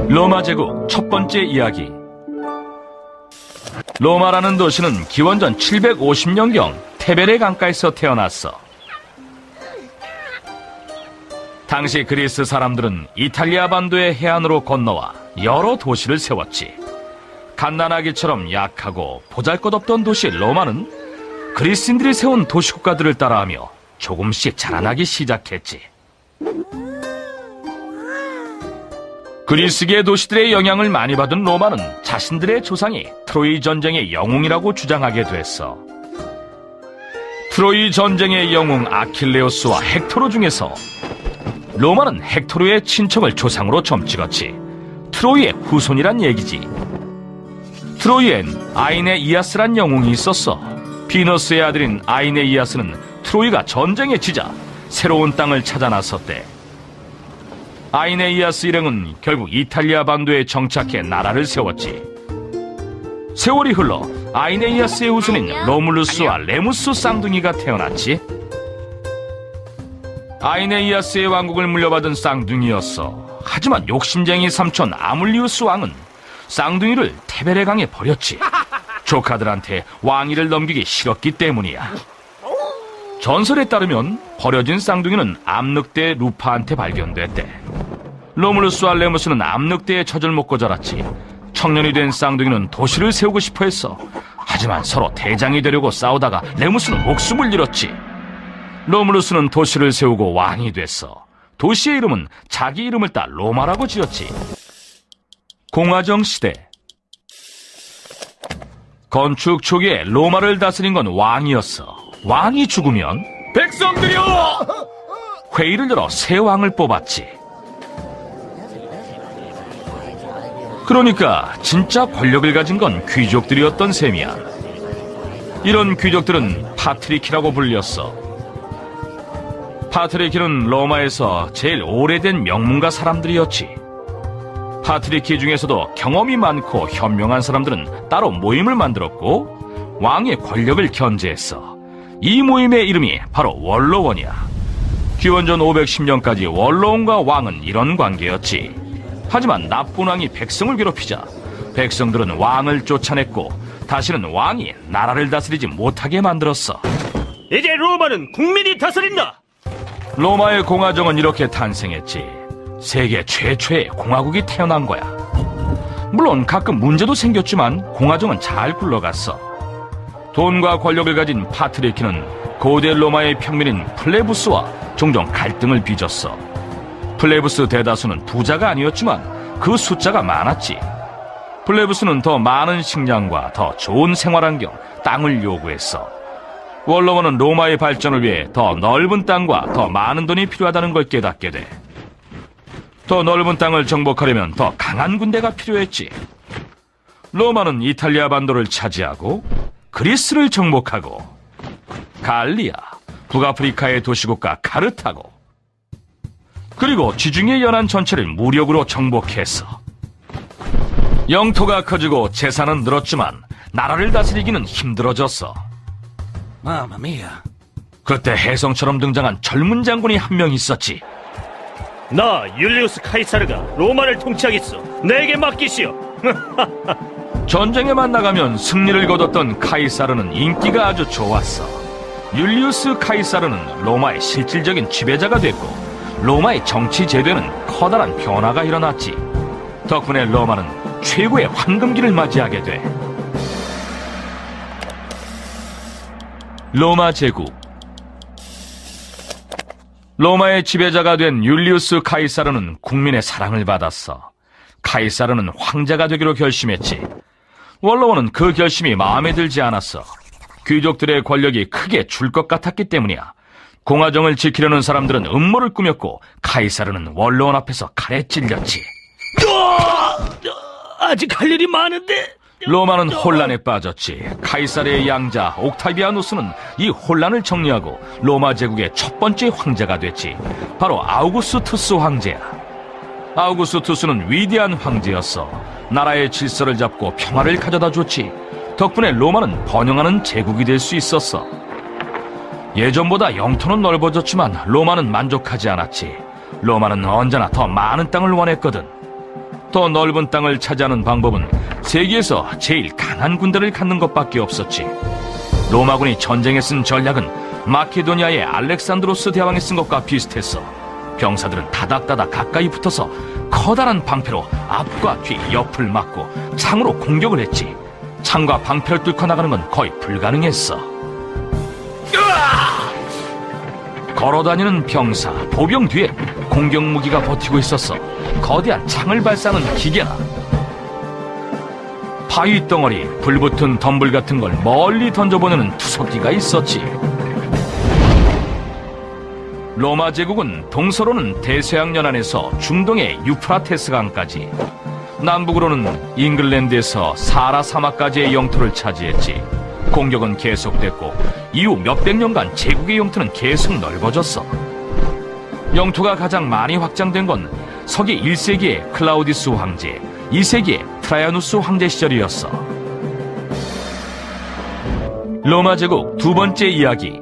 로마 제국 첫 번째 이야기. 로마라는 도시는 기원전 750년경 테베레 강가에서 태어났어. 당시 그리스 사람들은 이탈리아 반도의 해안으로 건너와 여러 도시를 세웠지. 갓난아기처럼 약하고 보잘것없던 도시 로마는 그리스인들이 세운 도시국가들을 따라하며 조금씩 자라나기 시작했지. 그리스계 도시들의 영향을 많이 받은 로마는 자신들의 조상이 트로이 전쟁의 영웅이라고 주장하게 됐어. 트로이 전쟁의 영웅 아킬레우스와 헥토르 중에서 로마는 헥토르의 친척을 조상으로 점찍었지. 트로이의 후손이란 얘기지. 트로이엔 아이네이아스란 영웅이 있었어. 비너스의 아들인 아이네이아스는 트로이가 전쟁에 지자 새로운 땅을 찾아 나섰대. 아이네이아스 일행은 결국 이탈리아 반도에 정착해 나라를 세웠지. 세월이 흘러 아이네이아스의 후손인 로물루스와 레무스 쌍둥이가 태어났지. 아이네이아스의 왕국을 물려받은 쌍둥이였어. 하지만 욕심쟁이 삼촌 아물리우스 왕은 쌍둥이를 테베레 강에 버렸지. 조카들한테 왕위를 넘기기 싫었기 때문이야. 전설에 따르면 버려진 쌍둥이는 암늑대 루파한테 발견됐대. 로물루스와 레무스는 암늑대의 젖을 먹고 자랐지. 청년이 된 쌍둥이는 도시를 세우고 싶어 했어. 하지만 서로 대장이 되려고 싸우다가 레무스는 목숨을 잃었지. 로물루스는 도시를 세우고 왕이 됐어. 도시의 이름은 자기 이름을 따 로마라고 지었지. 공화정 시대. 건축 초기에 로마를 다스린 건 왕이었어. 왕이 죽으면 백성들이여! 회의를 열어 새 왕을 뽑았지. 그러니까 진짜 권력을 가진 건 귀족들이었던 셈이야. 이런 귀족들은 파트리키라고 불렸어. 파트리키는 로마에서 제일 오래된 명문가 사람들이었지. 파트리키 중에서도 경험이 많고 현명한 사람들은 따로 모임을 만들었고 왕의 권력을 견제했어. 이 모임의 이름이 바로 원로원이야. 기원전 510년까지 원로원과 왕은 이런 관계였지. 하지만 나쁜 왕이 백성을 괴롭히자 백성들은 왕을 쫓아냈고 다시는 왕이 나라를 다스리지 못하게 만들었어. 이제 로마는 국민이 다스린다. 로마의 공화정은 이렇게 탄생했지. 세계 최초의 공화국이 태어난 거야. 물론 가끔 문제도 생겼지만 공화정은 잘 굴러갔어. 돈과 권력을 가진 파트리키는 고대 로마의 평민인 플레부스와 종종 갈등을 빚었어. 플레부스 대다수는 부자가 아니었지만 그 숫자가 많았지. 플레부스는 더 많은 식량과 더 좋은 생활환경, 땅을 요구했어. 원로원은 로마의 발전을 위해 더 넓은 땅과 더 많은 돈이 필요하다는 걸 깨닫게 돼. 더 넓은 땅을 정복하려면 더 강한 군대가 필요했지. 로마는 이탈리아 반도를 차지하고 그리스를 정복하고 갈리아, 북아프리카의 도시국가 카르타고 그리고 지중해 연안 전체를 무력으로 정복했어. 영토가 커지고 재산은 늘었지만 나라를 다스리기는 힘들어졌어. 마마미야. 그때 혜성처럼 등장한 젊은 장군이 한 명 있었지. 나 율리우스 카이사르가 로마를 통치하겠어. 내게 맡기시오. 전쟁에만 나가면 승리를 거뒀던 카이사르는 인기가 아주 좋았어. 율리우스 카이사르는 로마의 실질적인 지배자가 됐고 로마의 정치 제도에는 커다란 변화가 일어났지. 덕분에 로마는 최고의 황금기를 맞이하게 돼. 로마 제국. 로마의 지배자가 된 율리우스 카이사르는 국민의 사랑을 받았어. 카이사르는 황제가 되기로 결심했지. 원로원은 그 결심이 마음에 들지 않았어. 귀족들의 권력이 크게 줄 것 같았기 때문이야. 공화정을 지키려는 사람들은 음모를 꾸몄고 카이사르는 원로원 앞에서 칼에 찔렸지. 아직 할 일이 많은데. 로마는 혼란에 빠졌지. 카이사르의 양자 옥타비아누스는 이 혼란을 정리하고 로마 제국의 첫 번째 황제가 됐지. 바로 아우구스투스 황제야. 아우구스투스는 위대한 황제였어. 나라의 질서를 잡고 평화를 가져다 줬지. 덕분에 로마는 번영하는 제국이 될 수 있었어. 예전보다 영토는 넓어졌지만 로마는 만족하지 않았지. 로마는 언제나 더 많은 땅을 원했거든. 더 넓은 땅을 차지하는 방법은 세계에서 제일 강한 군대를 갖는 것밖에 없었지. 로마군이 전쟁에 쓴 전략은 마케도니아의 알렉산드로스 대왕이 쓴 것과 비슷했어. 병사들은 다닥다닥 가까이 붙어서 커다란 방패로 앞과 뒤 옆을 막고 창으로 공격을 했지. 창과 방패를 뚫고 나가는 건 거의 불가능했어. 걸어다니는 병사, 보병 뒤에 공격 무기가 버티고 있었어. 거대한 창을 발사하는 기계나 바위 덩어리, 불붙은 덤불 같은 걸 멀리 던져보내는 투석기가 있었지. 로마 제국은 동서로는 대서양 연안에서 중동의 유프라테스 강까지, 남북으로는 잉글랜드에서 사하라 사막까지의 영토를 차지했지. 공격은 계속됐고 이후 몇백 년간 제국의 영토는 계속 넓어졌어. 영토가 가장 많이 확장된 건 서기 1세기의 클라우디스 황제, 2세기의 트라이아누스 황제 시절이었어. 로마 제국 두 번째 이야기.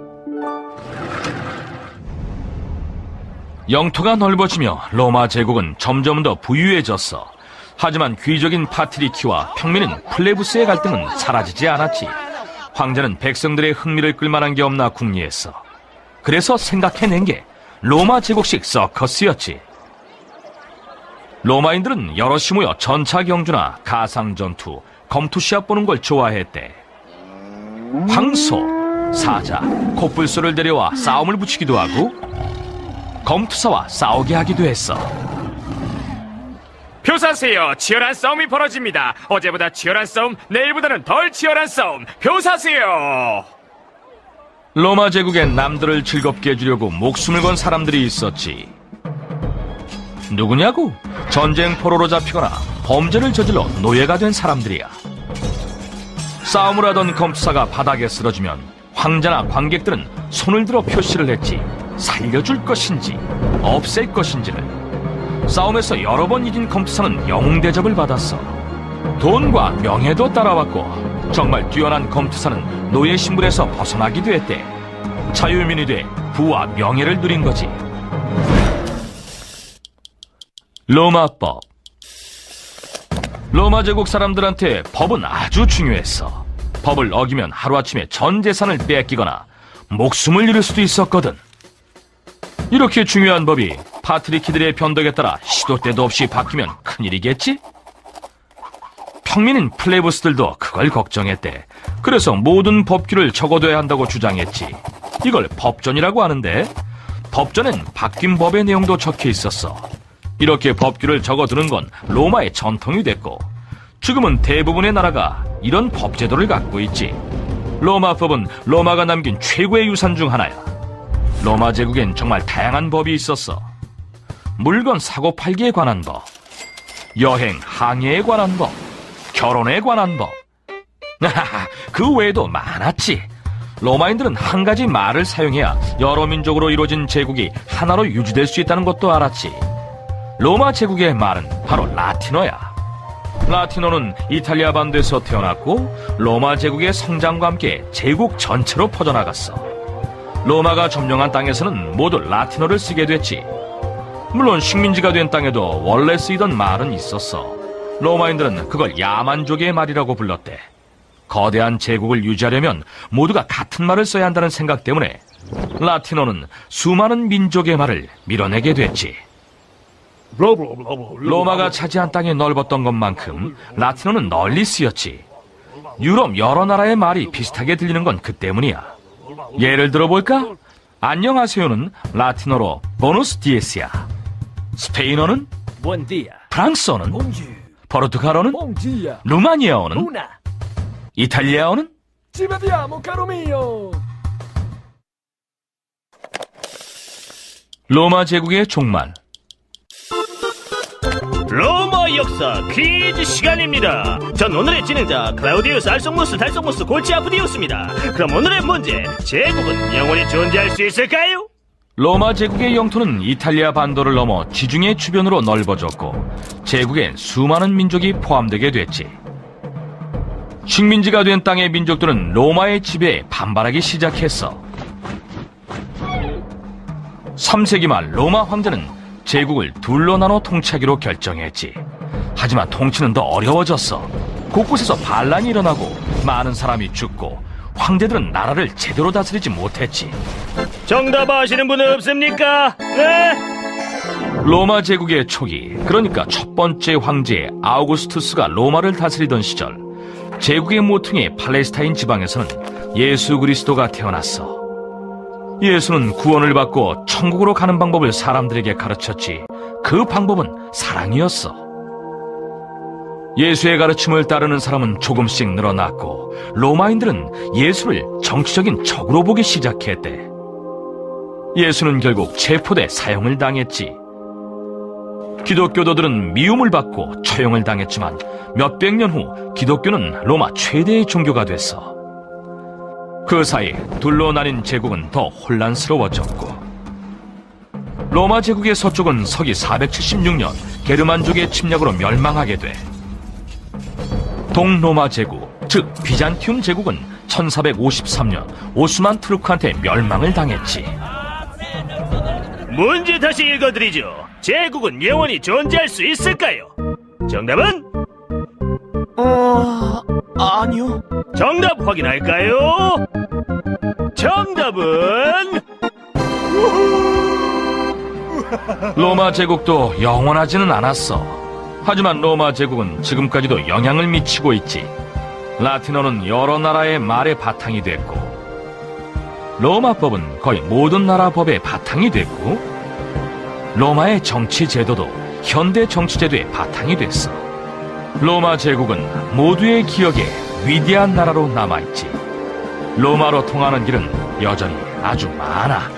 영토가 넓어지며 로마 제국은 점점 더 부유해졌어. 하지만 귀족인 파트리키와 평민인 플레부스의 갈등은 사라지지 않았지. 황제는 백성들의 흥미를 끌만한 게 없나 궁리했어. 그래서 생각해낸 게 로마 제국식 서커스였지. 로마인들은 여럿이 모여 전차 경주나 가상 전투, 검투 시합 보는 걸 좋아했대. 황소, 사자, 코뿔소를 데려와 싸움을 붙이기도 하고 검투사와 싸우게 하기도 했어. 표사세요. 치열한 싸움이 벌어집니다. 어제보다 치열한 싸움, 내일보다는 덜 치열한 싸움. 표사세요. 로마 제국엔 남들을 즐겁게 해주려고 목숨을 건 사람들이 있었지. 누구냐고? 전쟁 포로로 잡히거나 범죄를 저질러 노예가 된 사람들이야. 싸움을 하던 검투사가 바닥에 쓰러지면 황제나 관객들은 손을 들어 표시를 했지. 살려줄 것인지 없앨 것인지를. 싸움에서 여러 번 이긴 검투사는 영웅 대접을 받았어. 돈과 명예도 따라왔고 정말 뛰어난 검투사는 노예 신분에서 벗어나기도 했대. 자유민이 돼 부와 명예를 누린 거지. 로마법. 로마 제국 사람들한테 법은 아주 중요했어. 법을 어기면 하루아침에 전 재산을 뺏기거나 목숨을 잃을 수도 있었거든. 이렇게 중요한 법이 파트리키들의 변덕에 따라 시도 때도 없이 바뀌면 큰일이겠지? 평민인 플레부스들도 그걸 걱정했대. 그래서 모든 법규를 적어둬야 한다고 주장했지. 이걸 법전이라고 하는데 법전엔 바뀐 법의 내용도 적혀 있었어. 이렇게 법규를 적어두는 건 로마의 전통이 됐고 지금은 대부분의 나라가 이런 법제도를 갖고 있지. 로마법은 로마가 남긴 최고의 유산 중 하나야. 로마 제국엔 정말 다양한 법이 있었어. 물건 사고 팔기에 관한 법, 여행, 항해에 관한 법, 결혼에 관한 법. 그 외에도 많았지. 로마인들은 한 가지 말을 사용해야 여러 민족으로 이루어진 제국이 하나로 유지될 수 있다는 것도 알았지. 로마 제국의 말은 바로 라틴어야. 라틴어는 이탈리아 반도에서 태어났고 로마 제국의 성장과 함께 제국 전체로 퍼져나갔어. 로마가 점령한 땅에서는 모두 라틴어를 쓰게 됐지. 물론 식민지가 된 땅에도 원래 쓰이던 말은 있었어. 로마인들은 그걸 야만족의 말이라고 불렀대. 거대한 제국을 유지하려면 모두가 같은 말을 써야 한다는 생각 때문에 라틴어는 수많은 민족의 말을 밀어내게 됐지. 로마가 차지한 땅이 넓었던 것만큼 라틴어는 널리 쓰였지. 유럽 여러 나라의 말이 비슷하게 들리는 건 그 때문이야. 예를 들어볼까? 안녕하세요는 라틴어로 보누스 디에스야. 스페인어는 프랑스어는, 포르투갈어는, 루마니아어는, 이탈리아어는. 로마 제국의 종말. 로마 역사 퀴즈 시간입니다. 전 오늘의 진행자 클라우디우스 알속무스 달속무스 골치 아프디우스입니다. 그럼 오늘의 문제, 제국은 영원히 존재할 수 있을까요? 로마 제국의 영토는 이탈리아 반도를 넘어 지중해 주변으로 넓어졌고 제국엔 수많은 민족이 포함되게 됐지. 식민지가 된 땅의 민족들은 로마의 지배에 반발하기 시작했어. 3세기 말 로마 황제는 제국을 둘로 나눠 통치하기로 결정했지. 하지만 통치는 더 어려워졌어. 곳곳에서 반란이 일어나고 많은 사람이 죽고 황제들은 나라를 제대로 다스리지 못했지. 정답 아시는 분 없습니까? 네? 로마 제국의 초기, 그러니까 첫 번째 황제 아우구스투스가 로마를 다스리던 시절, 제국의 모퉁이 팔레스타인 지방에서는 예수 그리스도가 태어났어. 예수는 구원을 받고 천국으로 가는 방법을 사람들에게 가르쳤지. 그 방법은 사랑이었어. 예수의 가르침을 따르는 사람은 조금씩 늘어났고 로마인들은 예수를 정치적인 적으로 보기 시작했대. 예수는 결국 체포돼 사형을 당했지. 기독교도들은 미움을 받고 처형을 당했지만 몇백 년 후 기독교는 로마 최대의 종교가 됐어. 그 사이 둘로 나뉜 제국은 더 혼란스러워졌고, 로마 제국의 서쪽은 서기 476년 게르만족의 침략으로 멸망하게 돼. 동로마 제국, 즉 비잔티움 제국은 1453년 오스만 투르크한테 멸망을 당했지. 문제 다시 읽어드리죠. 제국은 영원히 존재할 수 있을까요? 정답은? 아니요. 정답 확인할까요? 정답은? 로마 제국도 영원하지는 않았어. 하지만 로마 제국은 지금까지도 영향을 미치고 있지. 라틴어는 여러 나라의 말의 바탕이 됐고, 로마법은 거의 모든 나라 법의 바탕이 됐고, 로마의 정치 제도도 현대 정치 제도의 바탕이 됐어. 로마 제국은 모두의 기억에 위대한 나라로 남아있지. 로마로 통하는 길은 여전히 아주 많아.